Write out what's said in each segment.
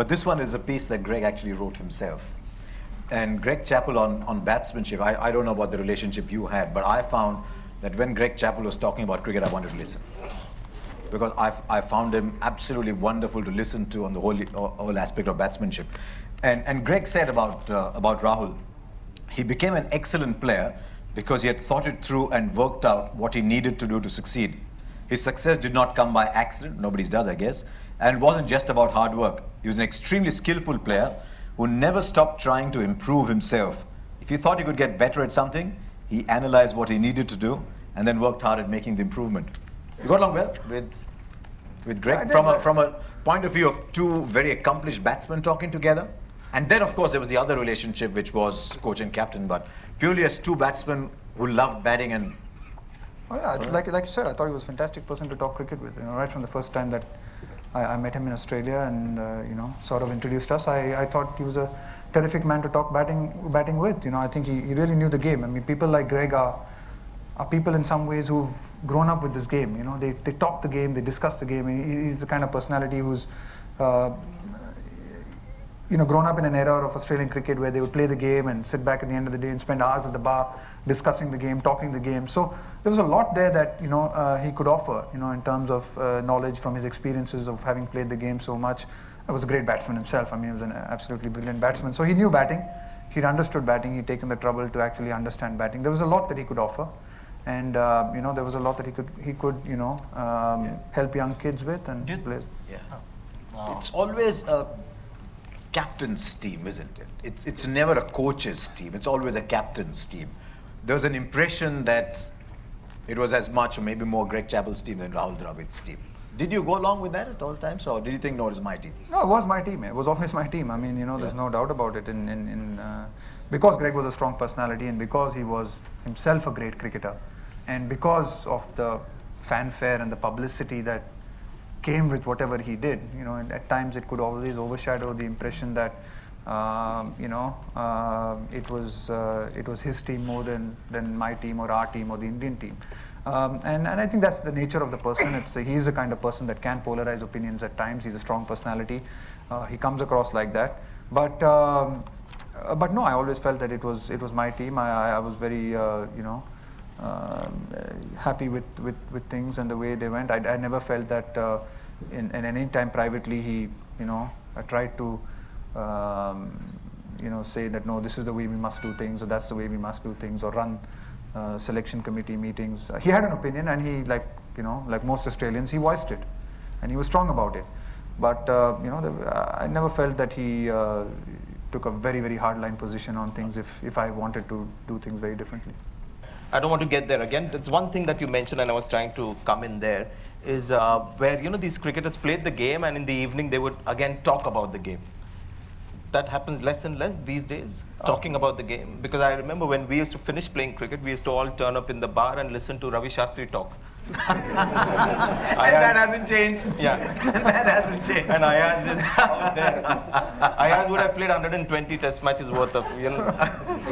But this one is a piece that Greg actually wrote himself. And Greg Chappell on batsmanship, I don't know about the relationship you had, but I found that when Greg Chappell was talking about cricket, I wanted to listen. Because I found him absolutely wonderful to listen to on the whole aspect of batsmanship. And Greg said about Rahul, he became an excellent player because he had thought it through and worked out what he needed to do to succeed. His success did not come by accident, nobody's does I guess, and it wasn't just about hard work. He was an extremely skillful player who never stopped trying to improve himself. If he thought he could get better at something, he analyzed what he needed to do and then worked hard at making the improvement. You got along well with Greg from a point of view of two very accomplished batsmen talking together? And then of course there was the other relationship which was coach and captain, but purely as two batsmen who loved batting and... Oh yeah, like you said, I thought he was a fantastic person to talk cricket with. Right from the first time that I met him in Australia and sort of introduced us, I thought he was a terrific man to talk batting with. I think he really knew the game. I mean, people like Greg are people in some ways who've grown up with this game. They talk the game, they discuss the game. He's the kind of personality who's grown up in an era of Australian cricket where they would play the game and sit back at the end of the day and spend hours at the bar discussing the game, talking the game. So there was a lot there that he could offer, in terms of knowledge from his experiences of having played the game so much. He was a great batsman himself. I mean, he was an absolutely brilliant batsman. So he knew batting, he'd understood batting, he'd taken the trouble to actually understand batting. There was a lot that he could offer, and there was a lot that he could help young kids with and play. Yeah. Wow. It's always a captain's team, isn't it? It's never a coach's team. It's always a captain's team. There's an impression that it was as much or maybe more Greg Chappell's team than Rahul Dravid's team. Did you go along with that at all times, or did you think, no, it's my team? No, it was my team. It was always my team. I mean, there's no doubt about it. Because Greg was a strong personality, and because he was himself a great cricketer, and because of the fanfare and the publicity that came with whatever he did, and at times it could always overshadow the impression that it was his team more than my team or our team or the Indian team. And I think that's the nature of the person. He's the kind of person that can polarize opinions at times. He's a strong personality. He comes across like that. But no, I always felt that it was my team. I was very happy with things and the way they went. I never felt that in any time privately he tried to say that no, this is the way we must do things, or that's the way we must do things, or run selection committee meetings. He had an opinion, and he, like most Australians, he voiced it, and he was strong about it. But I never felt that he took a very, very hardline position on things if I wanted to do things very differently. I don't want to get there again. There's one thing that you mentioned, and I was trying to come in there, is where these cricketers played the game, and in the evening they would again talk about the game. That happens less and less these days, talking about the game. Because I remember when we used to finish playing cricket, we used to all turn up in the bar and listen to Ravi Shastri talk. And that hasn't changed. Yeah. That hasn't changed. And Ayaz is out there. Ayaz would have played 120 test matches worth of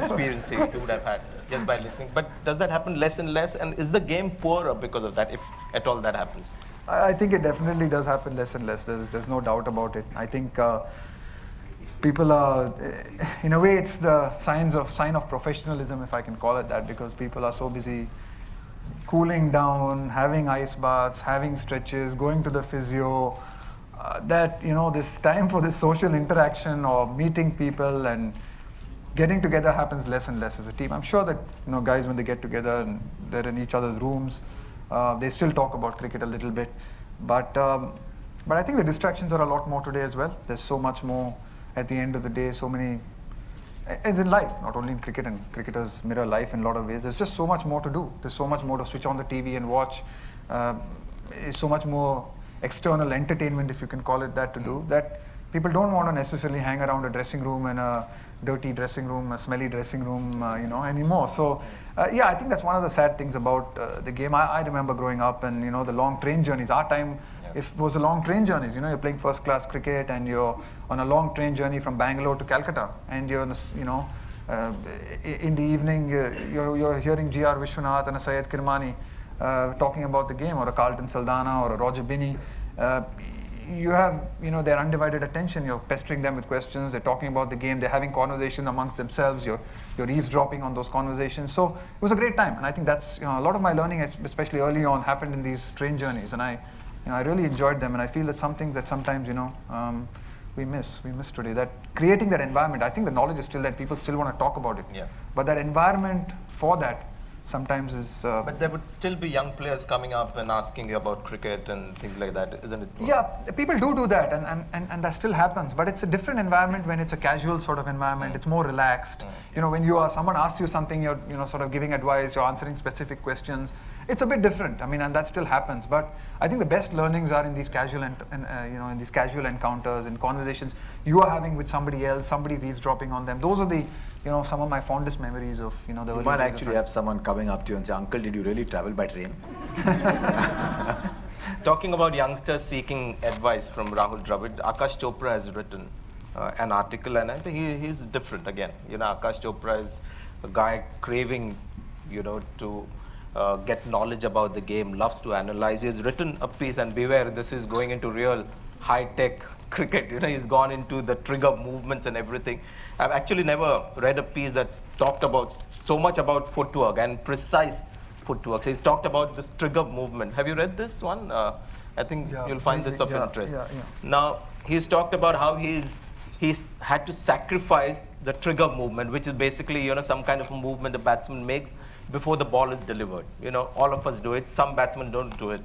experience he would have had just by listening. But does that happen less and less? And is the game poorer because of that, if at all that happens? I think it definitely does happen less and less. There's no doubt about it. I think people are, in a way, it's the sign of professionalism, if I can call it that, because people are so busy cooling down, having ice baths, having stretches, going to the physio, that this time for this social interaction or meeting people and getting together happens less and less as a team. I'm sure that guys, when they get together and they're in each other's rooms, they still talk about cricket a little bit, but I think the distractions are a lot more today as well. There's so much more. At the end of the day, so many, as in life, not only in cricket, and cricketers mirror life in a lot of ways. There's just so much more to do. There's so much more to switch on the TV and watch. So much more external entertainment, if you can call it that, to do, that people don't want to necessarily hang around a dressing room and a dirty dressing room, a smelly dressing room, anymore. So, yeah, I think that's one of the sad things about the game. I remember growing up and, the long train journeys. Our time, it was a long train journeys. You're playing first class cricket and you're on a long train journey from Bangalore to Calcutta, and you're, in the evening, you're hearing G.R. Vishwanath and a Syed Kirmani talking about the game, or a Carlton Saldana or a Roger Binney. you have, their undivided attention. You're pestering them with questions. They're talking about the game. They're having conversation amongst themselves. You're eavesdropping on those conversations. So it was a great time, and I think that's, a lot of my learning, especially early on, happened in these train journeys, and I really enjoyed them, and I feel that's something that sometimes, we miss today. That creating that environment. I think the knowledge is still that people still want to talk about it. Yeah. But that environment for that sometimes is. But there would still be young players coming up and asking you about cricket and things like that, isn't it? Yeah, people do that, and that still happens. But it's a different environment when it's a casual sort of environment. It's more relaxed. When someone asks you something, you're sort of giving advice, you're answering specific questions. It's a bit different. I mean, and that still happens. But I think the best learnings are in these casual in these casual encounters, in conversations you are having with somebody else. Somebody's eavesdropping on them. Those are the some of my fondest memories of the early You might days actually have someone coming up to you and say, "Uncle, did you really travel by train?" Talking about youngsters seeking advice from Rahul Dravid, Akash Chopra has written an article, and I think he's different again. Akash Chopra is a guy craving, to get knowledge about the game, loves to analyze. He's written a piece, and beware, this is going into real high-tech cricket. He's gone into the trigger movements and everything. I've actually never read a piece that talked about so much about footwork and precise footwork. So he's talked about this trigger movement. Have you read this one? I think you'll find this of interest. Now, he's talked about how he's had to sacrifice the trigger movement, which is basically some kind of a movement a batsman makes before the ball is delivered. All of us do it. Some batsmen don't do it.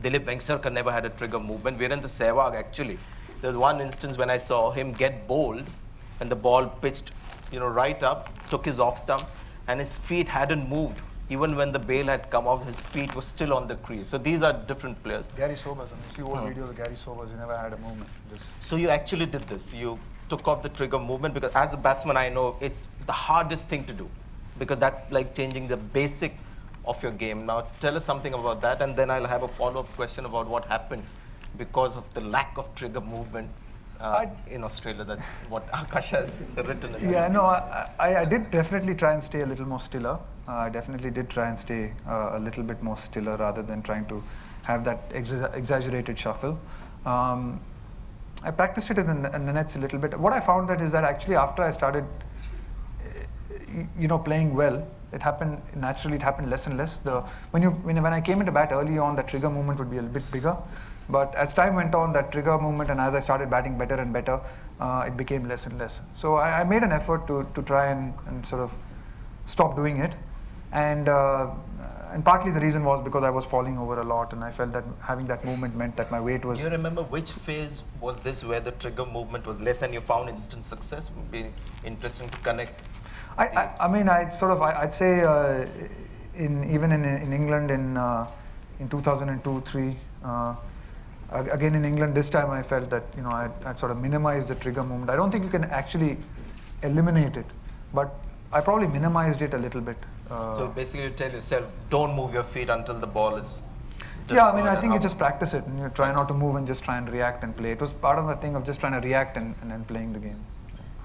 Dilip Vengsarkar never had a trigger movement. Virendra Sehwag actually. There's one instance when I saw him get bowled and the ball pitched right up, took his off stump, and his feet hadn't moved. Even when the bail had come off, his feet were still on the crease. So these are different players. Gary Sobers, you see old videos of Gary Sobers, he never had a movement. So you actually did this. You took off the trigger movement, because as a batsman I know it's the hardest thing to do, because that's like changing the basic of your game. Now tell us something about that, and then I'll have a follow-up question about what happened because of the lack of trigger movement in Australia. That's what Akash has written. I did definitely try and stay a little more stiller. I definitely did try and stay a little bit more stiller rather than trying to have that exaggerated shuffle. I practiced it in the nets a little bit. What I found that is that actually after I started playing well, it happened naturally. It happened less and less. When I came into bat early on, that trigger movement would be a bit bigger. But as time went on, that trigger movement, and as I started batting better and better, it became less and less. So I made an effort to try and sort of stop doing it. And partly the reason was because I was falling over a lot, and I felt that having that movement meant that my weight was. Do you remember which phase was this where the trigger movement was less and you found instant success? Would be interesting to connect. I'd say even in England in 2002-03. Again in England, this time I felt that I'd sort of minimized the trigger movement. I don't think you can actually eliminate it, but I probably minimized it a little bit. So basically you tell yourself, don't move your feet until the ball is... I think you just practice it, and you try not to move and just try and react and play. It was part of the thing of just trying to react and then playing the game.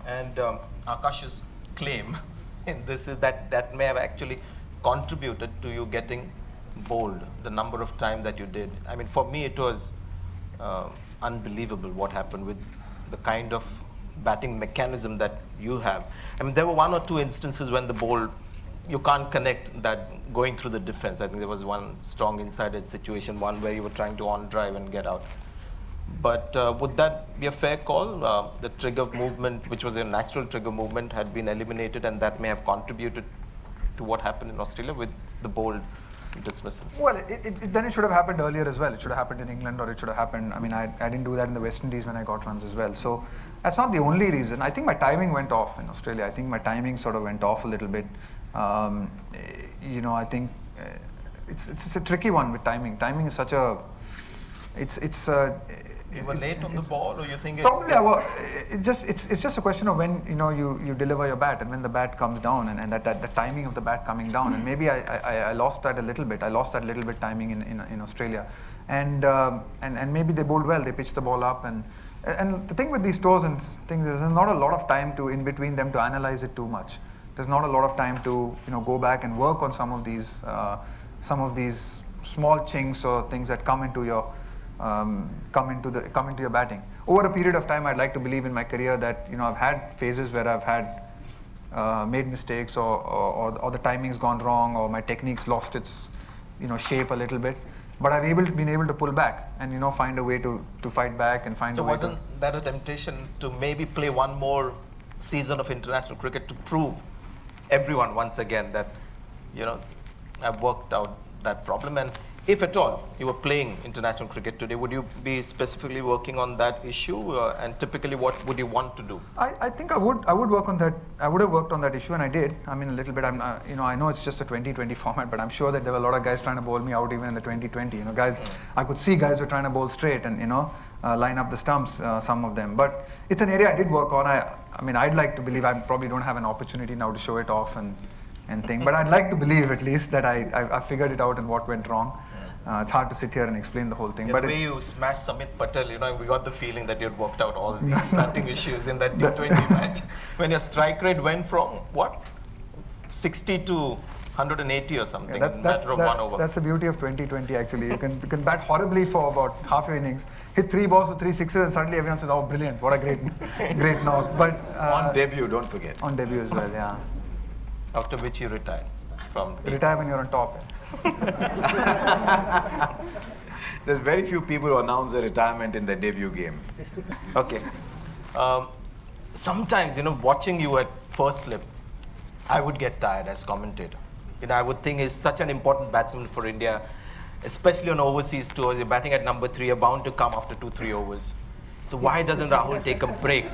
And Akash's claim in this is that may have actually contributed to you getting bowled the number of times that you did. I mean, for me it was unbelievable what happened with the kind of batting mechanism that you have. I mean, there were one or two instances when the ball, you can't connect that going through the defense. I think there was one strong inside-edge situation, one where you were trying to on-drive and get out. But would that be a fair call? The trigger movement, which was a natural trigger movement, had been eliminated, and that may have contributed to what happened in Australia with the bold dismissals. Well, then it should have happened earlier as well. It should have happened in England, or it should have happened. I mean, I didn't do that in the West Indies when I got runs as well. So that's not the only reason. I think my timing went off in Australia. I think my timing sort of went off a little bit. I think it's a tricky one with timing. Timing is such a you were late on the ball, or you think probably it's just a question of when you deliver your bat and when the bat comes down, and that the timing of the bat coming down, and maybe I lost that a little bit. I lost that little bit timing in Australia, and maybe they bowled well. They pitched the ball up, and the thing with these tours and things is there's not a lot of time in between them to analyze it too much. There's not a lot of time to go back and work on some of these small chinks or things that come into your come into your batting. Over a period of time, I'd like to believe in my career that I've had phases where I've had made mistakes, or the timing's gone wrong, or my technique's lost its shape a little bit. But I've been able to pull back and find a way to fight back and find a way to. So wasn't that a temptation to maybe play one more season of international cricket to prove everyone once again that I've worked out that problem? And if at all you were playing international cricket today, would you be specifically working on that issue? And typically, what would you want to do? I think I would work on that. I would have worked on that issue, and I did. I mean, a little bit. I know it's just a 2020 format, but I'm sure that there were a lot of guys trying to bowl me out even in the 2020. Guys, I could see guys were trying to bowl straight and line up the stumps. Some of them, but it's an area I did work on. I mean, I'd like to believe I probably don't have an opportunity now to show it off and thing, but I'd like to believe at least that I figured it out and what went wrong. It's hard to sit here and explain the whole thing. Yeah, but the way you smashed Samit Patel, we got the feeling that you'd worked out all the batting issues in that T20 match. When your strike rate went from, what, 60 to 180 or something, in a matter of 1 over. That's the beauty of 2020 actually. You can bat horribly for about half your innings, hit 3 balls with 3 sixes, and suddenly everyone says, oh brilliant, what a great knock. But on debut, don't forget. On debut as well, yeah. After which you retired from... Retire when you're on top. There's very few people who announce their retirement in their debut game. Okay. Sometimes, watching you at first slip, I would get tired as commentator. I would think he's such an important batsman for India, especially on overseas tours. You're batting at number 3, you're bound to come after 2-3 overs. So why doesn't Rahul take a break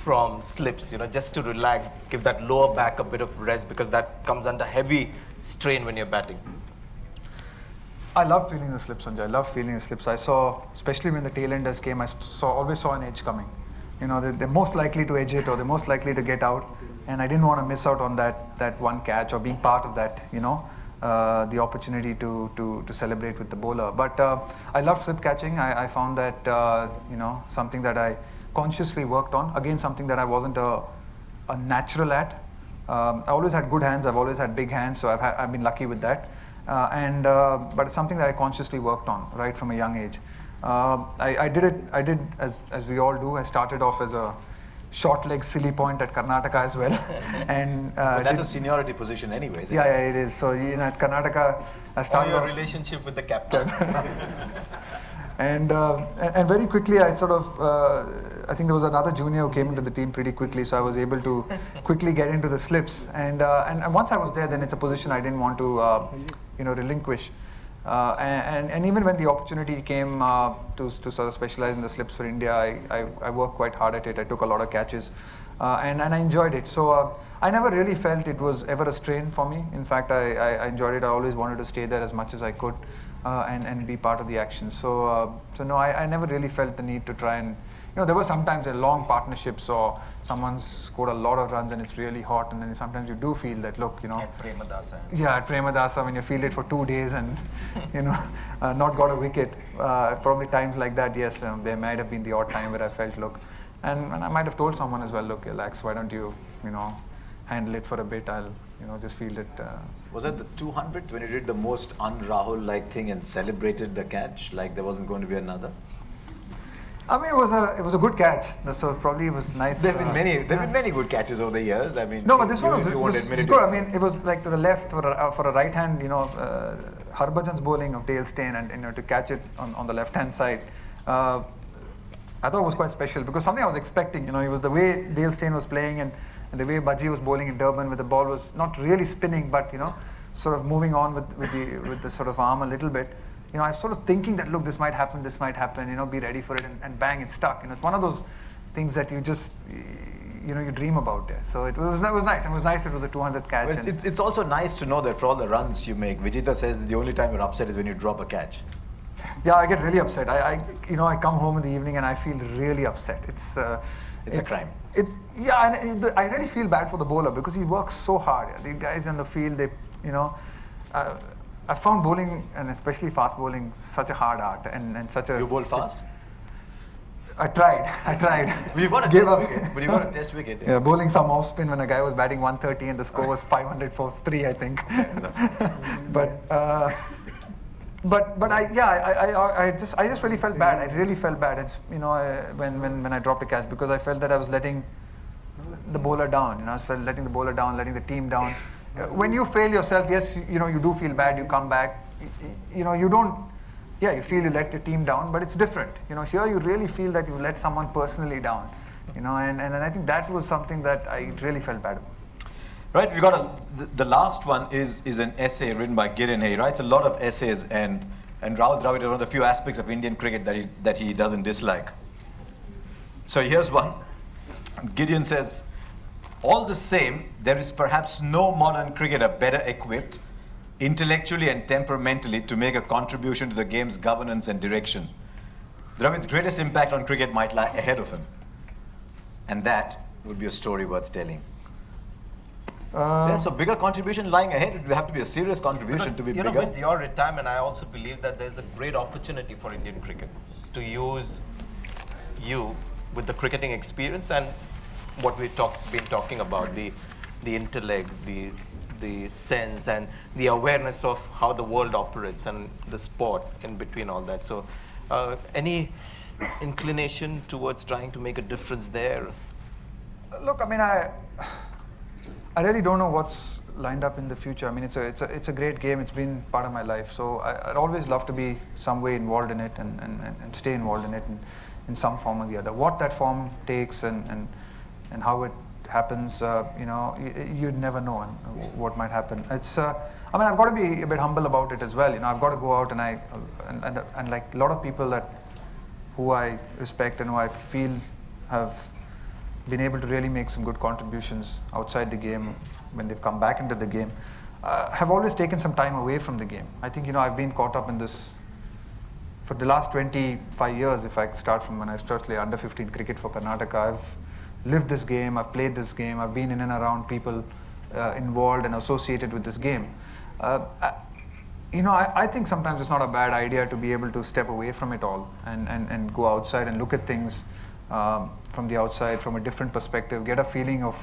from slips, just to relax, give that lower back a bit of rest, because that comes under heavy strain when you're batting? I love feeling the slips, Sanjay. I love feeling the slips. I saw, especially when the tail-enders came, I always saw an edge coming. They're most likely to edge it, or they're most likely to get out, and I didn't want to miss out on that one catch, or being part of that, the opportunity to celebrate with the bowler. But I love slip catching. I found that something that I consciously worked on. Again, something that I wasn't a natural at. I always had good hands. I've always had big hands, so I've been lucky with that. But it's something that I consciously worked on right from a young age. I did as we all do. I started off as a short leg silly point at Karnataka as well. And but that's a seniority position anyway, isn't it? Yeah, it is. So at Karnataka, I started your relationship with the captain. And very quickly, I sort of, I think there was another junior who came into the team pretty quickly, so I was able to quickly get into the slips. And once I was there, then it's a position I didn't want to, relinquish. And even when the opportunity came to sort of specialize in the slips for India, I worked quite hard at it. I took a lot of catches, and I enjoyed it. So I never really felt it was ever a strain for me. In fact, I enjoyed it. I always wanted to stay there as much as I could. And be part of the action. So no, I never really felt the need to try and, there were sometimes long partnerships, or someone's scored a lot of runs and it's really hot, and then sometimes you do feel that, look, At Premadasa. Yeah, at Premadasa, when you field it for 2 days and, not got a wicket. Probably times like that, yes, there might have been the odd time where I felt, look, and I might have told someone as well, look, relax, why don't you, handle it for a bit, I'll just field it. Was that the 200th when you did the most un-Rahul-like thing and celebrated the catch like there wasn't going to be another? I mean, it was a good catch, so probably it was nice. There've been many good catches over the years. I mean, no, but this one was good. I mean, it was like to the left for a right hand. Harbhajan's bowling of Dale Steyn, and to catch it on the left hand side. I thought it was quite special because something I was expecting. It was the way Dale Steyn was playing and the way Bhaji was bowling in Durban, with the ball was not really spinning, but sort of moving on with the sort of arm a little bit. I was sort of thinking that, look, this might happen, be ready for it, and bang, it stuck. It's one of those things that you just, you dream about there. So it was nice. It was nice that it was the 200th catch. Well, it's also nice to know that for all the runs you make, Vijita says that the only time you're upset is when you drop a catch. Yeah, I get really upset. I come home in the evening and I feel really upset. It's a crime. I really feel bad for the bowler because he works so hard. The guys in the field, I found bowling, and especially fast bowling, such a hard art and such a... You bowl fast? I tried. We've got a test wicket. But you got a test wicket. Yeah, bowling some off spin when a guy was batting 130 and the score was 500 for 3, I think. But but I just really felt bad. I really felt bad. It's, you know, when I dropped a catch, because I felt that I was letting the bowler down. You know, I felt letting the bowler down, letting the team down. When you fail yourself, yes, you know, you do feel bad. You come back. You know, you don't. Yeah, you feel you let the team down, but it's different. You know, here you really feel that you let someone personally down. You know, and I think that was something that I really felt bad about. Right, we got the last one is an essay written by Gideon. He writes a lot of essays, and Rahul Dravid is one of the few aspects of Indian cricket that he doesn't dislike. So here's one. Gideon says, all the same, there is perhaps no modern cricketer better equipped intellectually and temperamentally to make a contribution to the game's governance and direction. Dravid's greatest impact on cricket might lie ahead of him, and that would be a story worth telling. So bigger contribution lying ahead. It would have to be a serious contribution Because, to be you bigger. know, with your retirement, I also believe that there's a great opportunity for Indian cricket to use you with the cricketing experience and what we've been talking about, the intellect, the sense and the awareness of how the world operates and the sport in between all that. So any inclination towards trying to make a difference there? Look, I mean, I really don't know what's lined up in the future. I mean, it's a great game. It's been part of my life. So I'd always love to be some way involved in it and stay involved in it in some form or the other. What that form takes and how it happens, you know, you'd never know what might happen. It's, I mean, I've got to be a bit humble about it as well. You know, I've got to go out and like a lot of people who I respect and who I feel have been able to really make some good contributions outside the game when they've come back into the game, have always taken some time away from the game. I think, you know, I've been caught up in this for the last 25 years. If I start from when I started playing under 15 cricket for Karnataka, I've lived this game, I've played this game, I've been in and around people involved and associated with this game. You know, I think sometimes it's not a bad idea to be able to step away from it all and go outside and look at things from the outside, from a different perspective, get a feeling of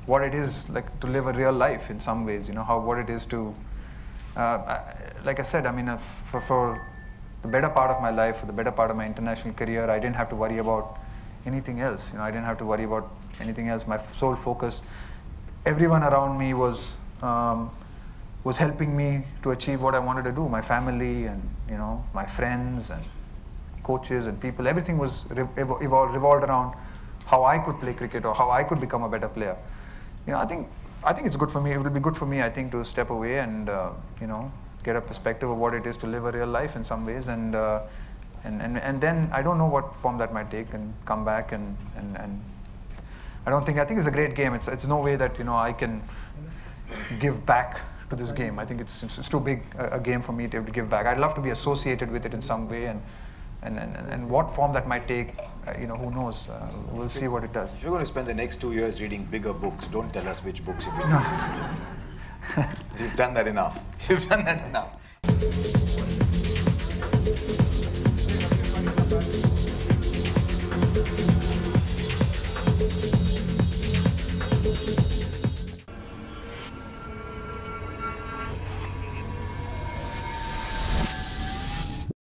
what it is like to live a real life in some ways, you know, what it is to, like I said, I mean, for the better part of my life, for the better part of my international career, I didn't have to worry about anything else, you know, I didn't have to worry about anything else. My sole focus, everyone around me was helping me to achieve what I wanted to do, my family and, you know, my friends and coaches and people, everything was revolved around how I could play cricket or how I could become a better player. You know, I think it's good for me. It will be good for me, I think, to step away and you know, get a perspective of what it is to live a real life in some ways, and then I don't know what form that might take, and come back and I think it's a great game. It's no way that, you know, I can give back to this game. I think it's too big a game for me to be able to give back. I'd love to be associated with it in some way, and what form that might take, you know, who knows? We'll see what it does. If you're going to spend the next 2 years reading bigger books, don't tell us which books you're reading. No. You've done that enough. You've done that enough.